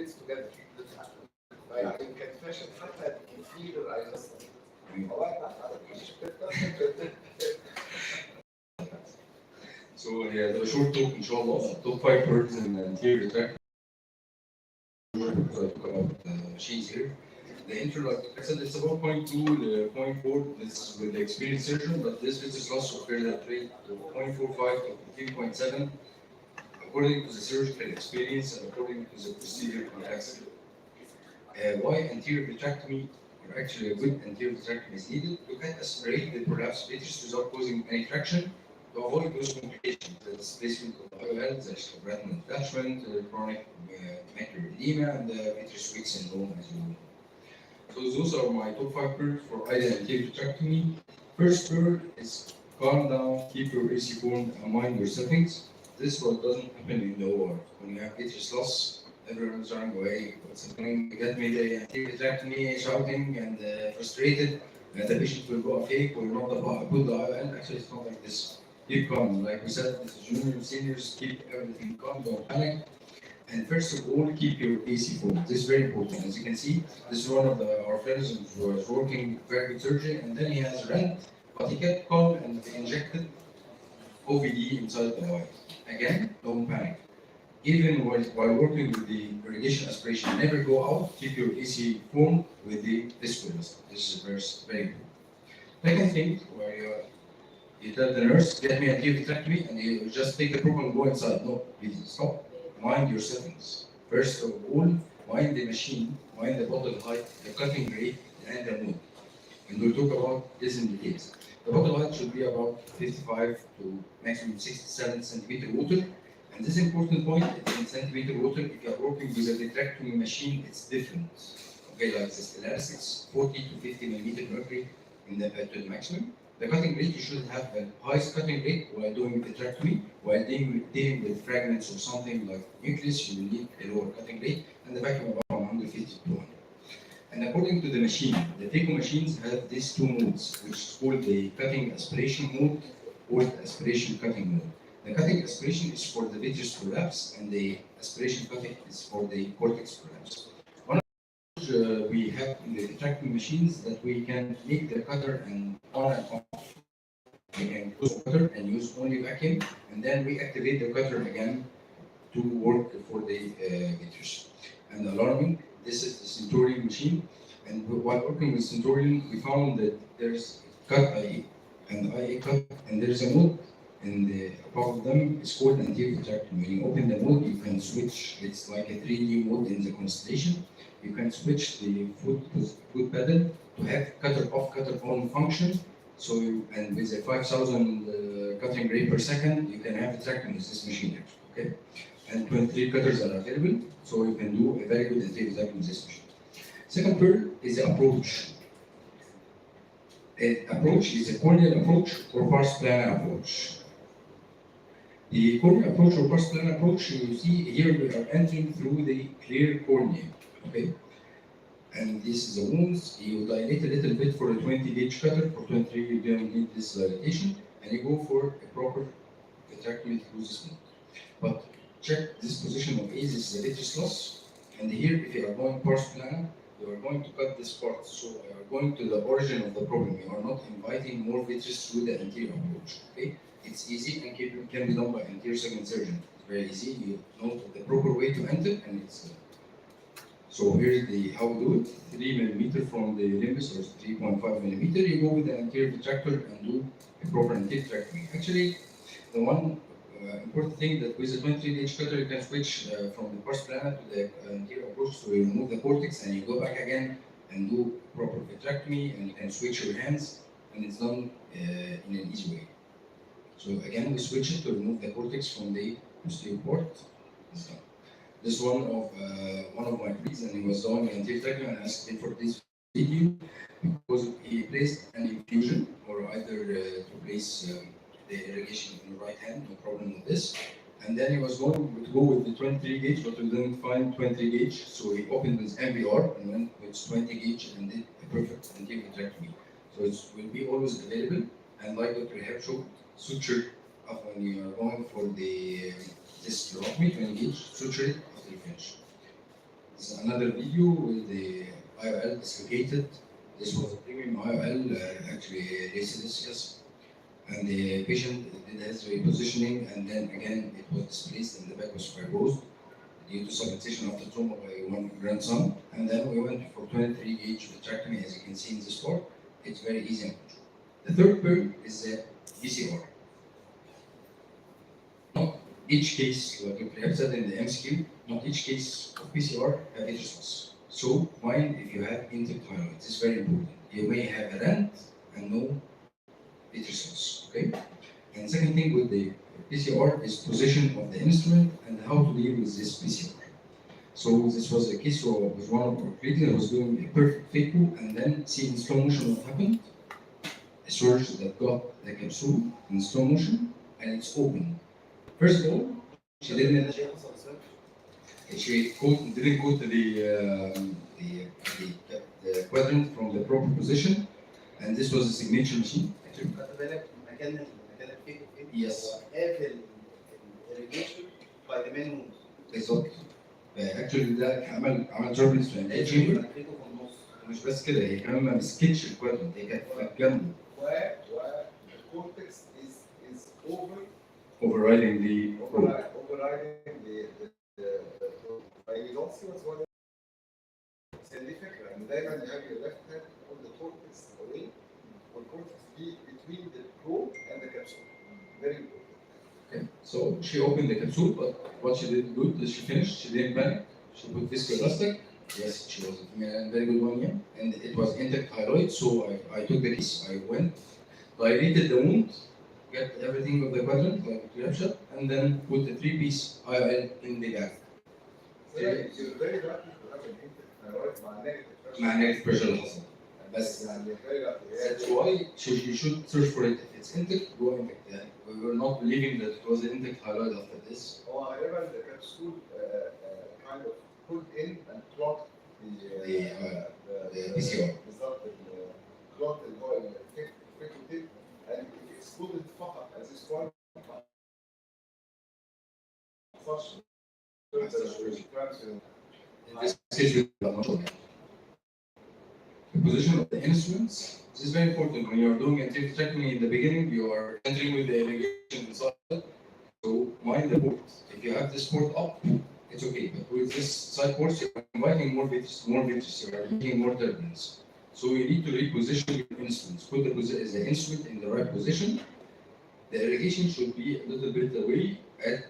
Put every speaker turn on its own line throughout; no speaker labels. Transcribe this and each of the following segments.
fits together. Like يمكن فاشل حتى كتير عايز
So yeah, the short talk inshallah, top 5 birds in anterior retractor. About machines here. The intro, like I said, it's about 0.2 to 0.4. This is with the experienced surgeon, but this is also occurs at rate to 0.45 to 15.7, according to the surgical experience and according to the procedure context. Why anterior vitrectomy, or actually a good anterior vitrectomy is needed? You can aspirate the prolapsed vitreous without causing any traction to avoid those complications, the displacement of the IOL, the retinal detachment, chronic macular edema, and the vitreous weak syndrome, as you know. So those are my top 5 birds for ideal anterior vitrectomy. First bird is calm down, keep your AC formed, and mind your settings. This is what doesn't happen in the OR. When you have vitreous loss, everyone's running away. What's happening? Get me the anterior vitrectomy, shouting and frustrated. And the patient will go fake or not pull the IOL. Actually, it's not like this. Keep calm. Like we said, this is juniors, seniors, keep everything calm, don't panic. And first of all, keep your AC formed. This is very important. As you can see, this is one of our friends who was working very good surgery, and then he has rent, but he kept calm and injected OVD inside the eye. Again, don't panic. Even while working with the irrigation aspiration, never go out, keep your AC formed with the viscoelastic. This is very important. Second thing, where you tell the nurse, get me anterior vitrectomy, and you just take the probe and go inside. No, please stop. Mind your settings. First of all, mind the machine, mind the bottle height, the cutting rate, and the mode. And we'll talk about this in details. The bottle height should be about 55 to maximum 67 centimeter water. And this important point is in centimeter water. If you are working with a vitrectomy machine, it's different. Okay, like the Stellaris, it's 40 to 50 millimeter mercury in the to the maximum. The cutting rate, you should have the highest cutting rate while doing vitrectomy. While dealing with fragments or something like nucleus, you will need a lower cutting rate, and the vacuum about 150 to 200. And according to the machine, the phaco machines have these two modes, which is called the cutting aspiration mode or the aspiration cutting mode. The cutting aspiration is for the vitreous prolapse, and the aspiration cutting is for the cortex prolapse. We have in the vitrectomy machines that we can make the cutter and on and off. We can close the cutter and use only vacuum, and then reactivate the cutter again to work for the vitreous. And alarming, this is the Centurion machine, and while working with Centurion, we found that there's cut IA and IA cut, and there's a mode, and above them is called anterior vitrectomy. When you open the mode, you can switch. It's like a 3D mode in the constellation. You can switch the foot pedal to have cutter off, cutter on function. So and with a 5,000 cutting rate per second, you can have vitrectomy with this machine here. Okay, and 23 cutters are available, so you can do a very good anterior vitrectomy with this machine. Second bird is the approach. Approach is a corneal approach or pars plana approach. The corneal approach or pars plana approach, you see here we are entering through the clear cornea. Okay, and this is the wounds. You dilate a little bit for a 20 gauge cutter. For 23, you don't need this dilatation, and you go for a proper vitrectomy through this mode. But check this position of A. This is a vitreous loss, and here, if you are going pars plana, you are going to cut this part. So you are going to the origin of the problem. You are not inviting more vitreous through the anterior approach. Okay, it's easy and can be done by anterior segment surgeon. It's very easy. You know the proper way to enter, and it's. So here's the how we do it. 3 millimeter from the limbus, or 3.5 millimeter. You go with the anterior retractor and do a proper anterior vitrectomy. Actually, the one important thing that with the 23 gauge cutter, you can switch from the pars plana to the anterior approach. So you remove the cortex and you go back again and do proper vitrectomy, and you can switch your hands, and it's done in an easy way. So again, we switch it to remove the cortex from the posterior port. It's done. This one of my colleagues, and he was doing an anterior vitrectomy, and I asked him for this video because he placed an infusion, or either to place the irrigation in the right hand, no problem with this. And then he was going to go with the 23 gauge, but we didn't find 20 gauge, so he opened with MVR and went with 20 gauge and did a perfect anterior vitrectomy. So it will be always available, and like Dr. Herb showed, suture when you are going for the this urotomy, 20 gauge, suture it after you finish. This is another video with the IOL dislocated. This was a premium IOL, actually lacedacious, and the patient did his repositioning, and then again it was displaced and the back was fibrosed due to subluxation after trauma by one grandson. And then we went for 23 gauge vitrectomy, as you can see in this part. It's very easy and controlled. The third pair is the PCR. Not each case, like Dr. Yap said in the MSQ, not each case of PCR have vitreous loss. So mind if you have intact hyaloids, it's very important. You may have a rent and no vitreous loss, okay? And second thing with the PCR is position of the instrument and how to deal with this PCR. So this was a case with one of our colleagues that was doing a perfect phaco and then see in slow motion what happened. A surge that got the capsule in slow motion and it's open. First of all, she didn't go to the quadrant from the proper position, and this was a signature machine. Yes. بالظبط. Actually ده عمل turbulence في الانتاج chamber. مش بس كده، هي كمان ما مسكتش الكوادرنت، هي كانت في جنبه.
والكورتكس is
overriding the
you don't see what's going on. دي فكره ان دايما you have your left hand on the cortex away والcortex be between the probe and the capsule. Very important.
Okay, so she opened the capsule, but what she did good is she finished, she didn't panic, she put viscoelastic. Yes, she was a very good one, yeah. And it was intact hyaloid, so I took the case, I went, dilated the wound, get everything of the quadrant, like reaction, and then put the 3-piece IOL in the gap.
So you're very lucky to have an intact hyaloid
مع negative pressure اللي حصل. بس that's why you should search for it. If it's intact, go intact. Yeah. We were not believing that it was an intact hyaloid after this.
هو غالبا the capsule kind of pulled in and clogged the
PCR.
بالظبط clogged اللي هو الفيكوتيب and it exploded فقط as this one.
In this case, we are not sure. The position of the instruments. This is very important. When you are doing anterior vitrectomy in the beginning, you are entering with the irrigation inside. So mind the port. If you have this port up, it's okay. But with this side port, you are inviting more vitreous, you are making more turbulence. So you need to reposition your instruments. Put the instrument in the right position. The irrigation should be a little bit away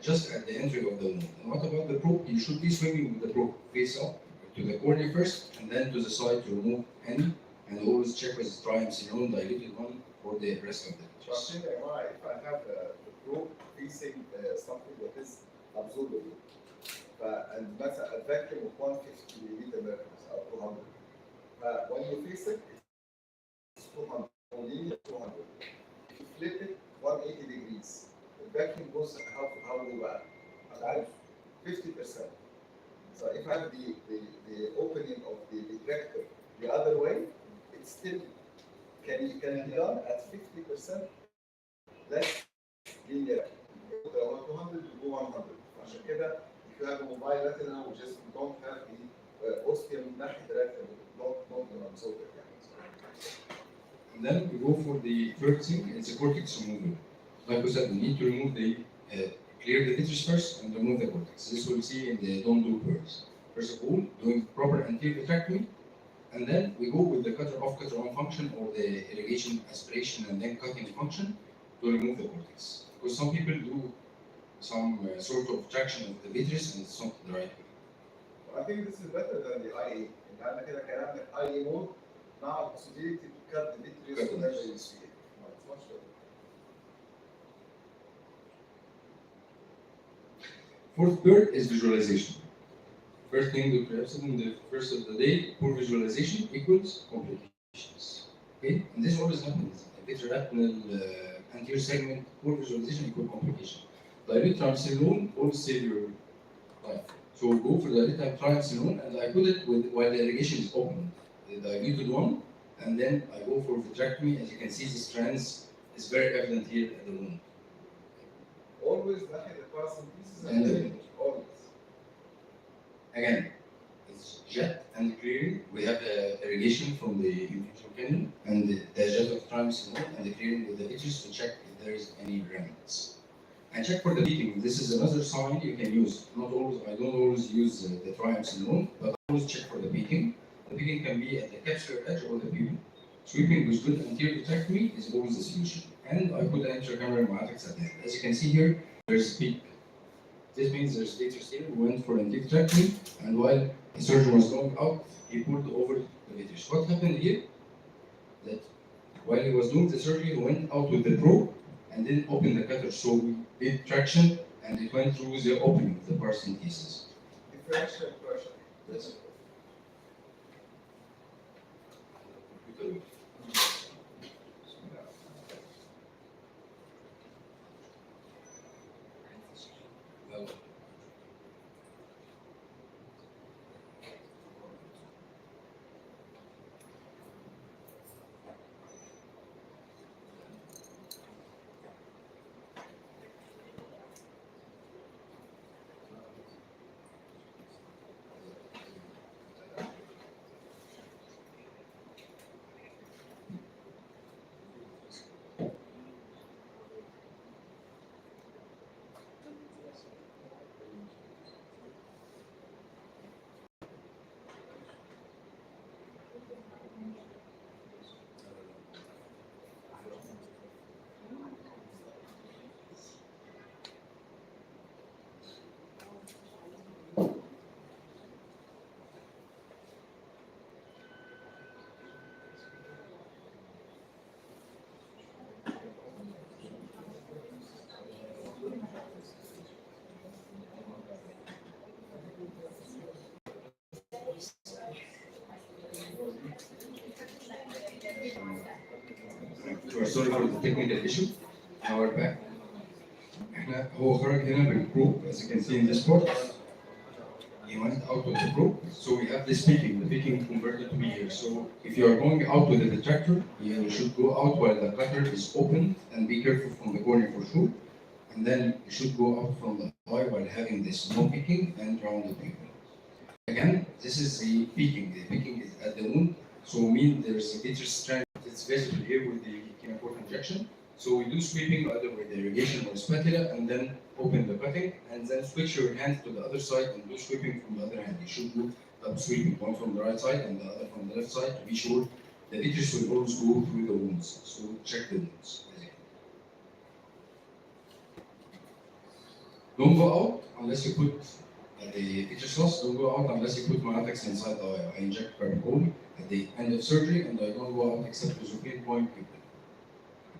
just at the entry of the wound. And what about the probe? You should be swinging with the probe face up to the cornea first, and then to the side to remove any, and always check with triamcinolone diluted one for the rest of the vitreous.
If I have the probe facing something that is absorbable, and مثلا a vacuum of 150 milliliter mercury or 200, when you face it, it's 200, only 200. If you flip it 180 degrees, the vacuum goes how low back? 50%. So if I have the opening of the detector the other way, it's still can be done at 50% less linear. The 200 to go 100. عشان كده if you have a mobile retina, we just don't have the ostium ناحية retina, don't absorb it.
And then we go for the third thing, it's a cortex removal. Like we said, we need to remove clear the vitreous first and remove the cortex. This we'll see in the don't do purse. First of all, doing proper anterior vitrectomy, and then we go with the cutter off, cutter on function, or the irrigation aspiration and then cutting function to remove the cortex. Because some people do some sort of traction of the vitreous and it's not the right way.
I think this is better than the IA. إن عندنا كده كان عندك IA mode مع possibility to cut the vitreous whenever you see it. It's much better.
Fourth pair is visualization. First thing that we have said in the first of the day, poor visualization equals complications. Okay, and this always happens. Vitreoretinal anterior segment, poor visualization equals complication. Dilute triamcinolone always save your life. So go for the dilute triamcinolone, and I put it while the irrigation is open, the diluted one, and then I go for vitrectomy. As you can see, the strands is very evident here at the wound.
Always ناحية the paracentesis
and the
always.
Again, it's jet and clearing. We have the irrigation from the infiltration canal and the jet of triumphs and the clearing with the edges to check if there is any remnants. And check for the peaking. This is another sign you can use. Not always, I don't always use the triumphs alone, but I always check for the peaking. The peaking can be at the capsular edge or the pupil. Sweeping with good anterior vitrectomy is always the solution. And I put an intracameral matrix at the end. As you can see here, there's a peak. This means there's vitreous here. We went for anterior vitrectomy, and while the surgeon was going out, he pulled over the vitreous. What happened here? That while he was doing the surgery, he went out with the probe and then opened the cutter. So we did traction, and it went through the opening of the paracentesis.
Differential pressure.
Yes. Well, we're sorry for the technical issue. Now we're back. هو خرج هنا بالبروب, as you can see in this part. He went out with the probe, so we have this peaking. The peaking converted to be here. So if you are going out with the detractor, you should go out while the cutter is open and be careful from the cornea for sure. And then you should go out from the eye while having this no peaking and round the pupil. Again, this is the peaking. The peaking is at the wound, so mean there's a vitreous strand. It's visible here with the chemoport injection. So we do sweeping either with the irrigation or spatula, and then open the cutting, and then switch your hand to the other side and do sweeping from the other hand. You should do double sweeping, one from the right side and the other from the left side, to be sure the vitreous will always go through the wounds. So check the wounds. Don't go out unless you put the vitreous loss. Don't go out unless you put Myotex inside the eye. I inject Carbacol at the end of surgery, and I don't go out except with a point pupil.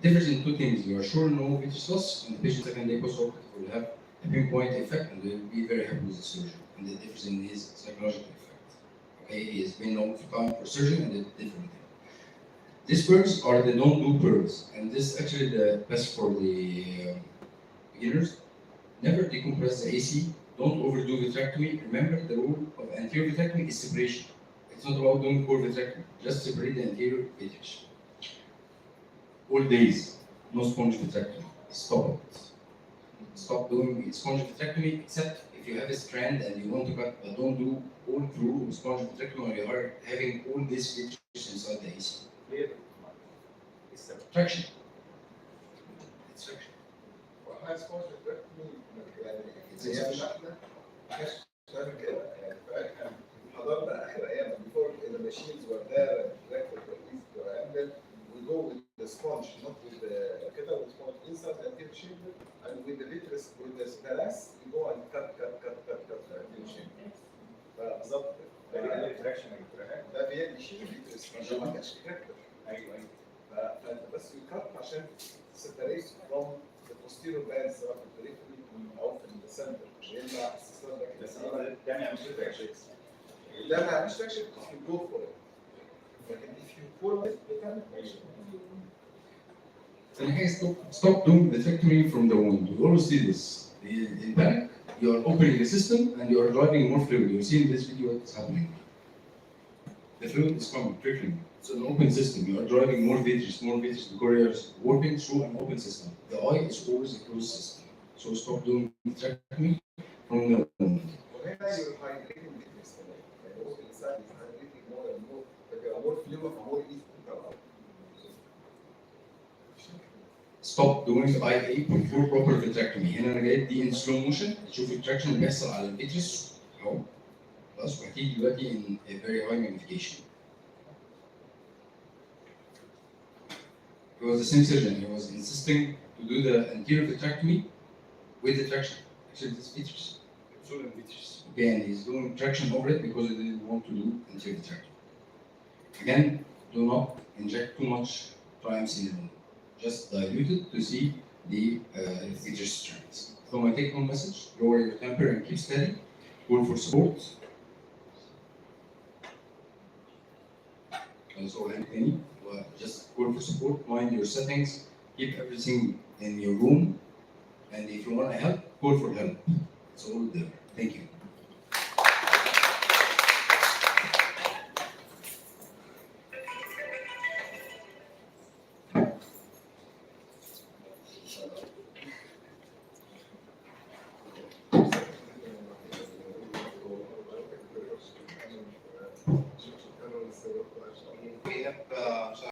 The difference in two things: you are sure no vitreous loss, and the patient second day post-operative will have a pinpoint effect, and they will be very happy with the surgery. And the difference in his psychological effect. Okay, he has been long time for surgery, and it's different. These curves are the don't-do curves, and this is actually the best for the beginners. Never decompress the AC. Don't overdo vitrectomy. Remember, the rule of anterior vitrectomy is separation. It's not about doing core vitrectomy. Just separate the anterior vitreous. All days, no sponge vitrectomy. Stop it. Stop doing sponge vitrectomy, except if you have a strand and you want to cut, but don't do all through sponge vitrectomy when you are having all this vitreous inside the AC. It's a traction. It's traction.
وأنا سبونج vitrectomy يعني زي ما احنا كاش كده يعني حضرنا آخر أيام before the machines were there and vitrectomy techniques were ended. We go with the sponge, not with the كده with sponge inside the anterior chamber, and with the vitreous with the spalas we go and cut the anterior chamber. فبالظبط ده بيقلل تراكشن ده بيشيل الفيتريس عشان ما كانش فيتراكتور. ايوه فانت بس يكت عشان separate from the posterior band سواء في البريفري او في السنتر مش هينفع استثمار ده بس ده ما يعملش تراكشن. لا ما يعملش تراكشن if you go for it. لكن if you pull it بتعمل تراكشن.
And hey, stop doing vitrectomy from the wound. You always see this. In panic, you are opening the system and you are driving more fluid. You see in this video what's happening. The fluid is coming, trickling. It's an open system. You are driving more vitreous because you are working through an open system. The eye is always a closed system. So stop doing vitrectomy from the wound.
وهنا you're hydrating the vitreous. يعني هو inside بتبقى في more easy to cover.
stop doing IA before proper vitrectomy. هنا انا جايب دي in slow motion تشوف التراكشن اللي بيحصل على الفيترس اهو خلاص وهتيجي دلوقتي in a very high magnification. He was the same surgeon. He was insisting to do the anterior vitrectomy with the traction. Actually, this features. Okay, and he's doing traction over it because he didn't want to do anterior vitrectomy. Again, do not inject too much triamcinolone. Just dilute it to see the features strands. So my take-home message: lower your temper and keep steady. Call for support. That's all I'm saying. Just call for support. Mind your settings. Keep everything in your room. And if you want to help, call for help. It's all there. Thank you.
We have